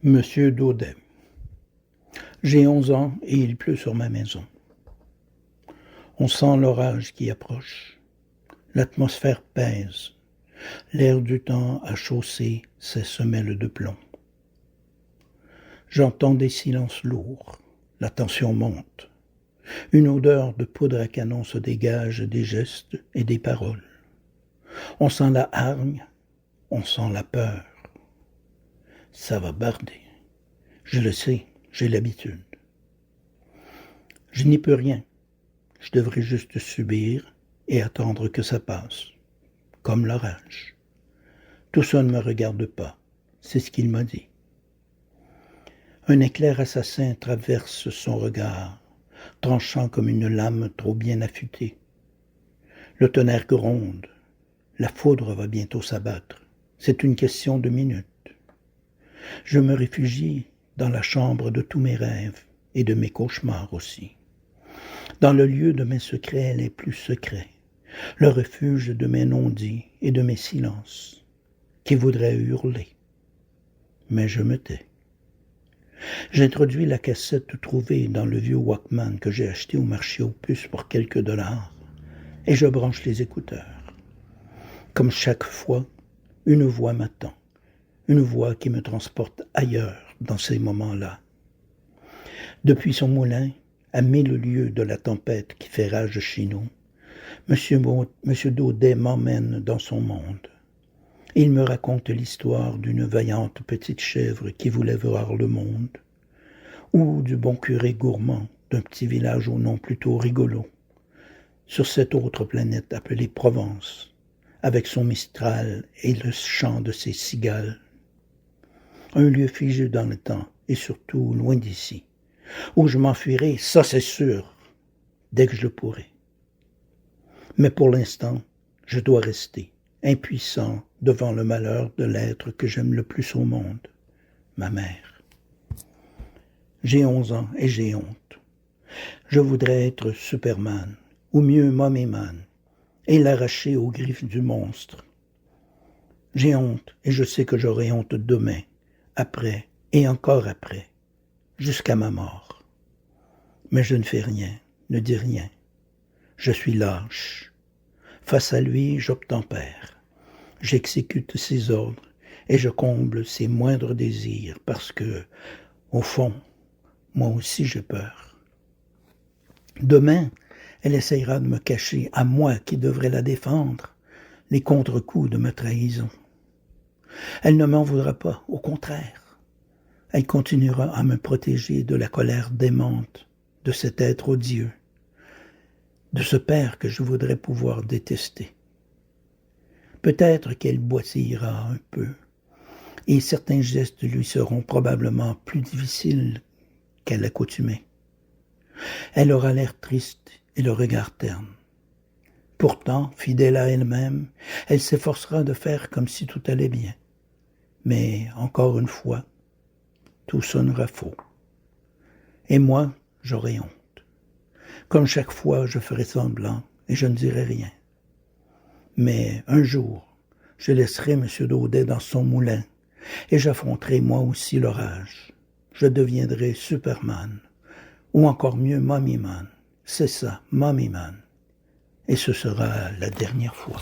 Monsieur Daudet. J'ai 11 ans et il pleut sur ma maison. On sent l'orage qui approche. L'atmosphère pèse. L'air du temps a chaussé ses semelles de plomb. J'entends des silences lourds. La tension monte. Une odeur de poudre à canon se dégage des gestes et des paroles. On sent la hargne, on sent la peur. Ça va barder. Je le sais, j'ai l'habitude. Je n'y peux rien. Je devrais juste subir et attendre que ça passe, comme l'orage. Tout ça ne me regarde pas, c'est ce qu'il m'a dit. Un éclair assassin traverse son regard, tranchant comme une lame trop bien affûtée. Le tonnerre gronde, la foudre va bientôt s'abattre. C'est une question de minutes. Je me réfugie dans la chambre de tous mes rêves et de mes cauchemars aussi. Dans le lieu de mes secrets les plus secrets, le refuge de mes non-dits et de mes silences, qui voudraient hurler. Mais je me tais. J'introduis la cassette trouvée dans le vieux Walkman que j'ai acheté au marché aux puces pour quelques dollars, et je branche les écouteurs. Comme chaque fois, une voix m'attend, une voix qui me transporte ailleurs dans ces moments-là. Depuis son moulin, à 1000 lieues de la tempête qui fait rage chez nous, Monsieur Daudet m'emmène dans son monde. Il me raconte l'histoire d'une vaillante petite chèvre qui voulait voir le monde, ou du bon curé gourmand d'un petit village au nom plutôt rigolo, sur cette autre planète appelée Provence, avec son Mistral et le chant de ses cigales. Un lieu figé dans le temps et surtout loin d'ici, où je m'enfuirai, ça c'est sûr, dès que je le pourrai. Mais pour l'instant, je dois rester impuissant devant le malheur de l'être que j'aime le plus au monde, ma mère. J'ai 11 ans et j'ai honte. Je voudrais être Superman, ou mieux Mommyman, et l'arracher aux griffes du monstre. J'ai honte et je sais que j'aurai honte demain, après et encore après, jusqu'à ma mort. Mais je ne fais rien, ne dis rien. Je suis lâche. Face à lui, j'obtempère. J'exécute ses ordres et je comble ses moindres désirs parce que, au fond, moi aussi j'ai peur. Demain, elle essayera de me cacher, à moi qui devrais la défendre, les contre-coups de ma trahison. Elle ne m'en voudra pas, au contraire. Elle continuera à me protéger de la colère démente de cet être odieux, de ce père que je voudrais pouvoir détester. Peut-être qu'elle boitillera un peu, et certains gestes lui seront probablement plus difficiles qu'à l'accoutumée. Elle aura l'air triste et le regard terne. Pourtant, fidèle à elle-même, elle s'efforcera de faire comme si tout allait bien. Mais, encore une fois, tout sonnera faux. Et moi, j'aurai honte. Comme chaque fois, je ferai semblant et je ne dirai rien. Mais un jour, je laisserai M. Daudet dans son moulin et j'affronterai moi aussi l'orage. Je deviendrai Superman, ou encore mieux Mommyman. C'est ça, Mommyman. Et ce sera la dernière fois.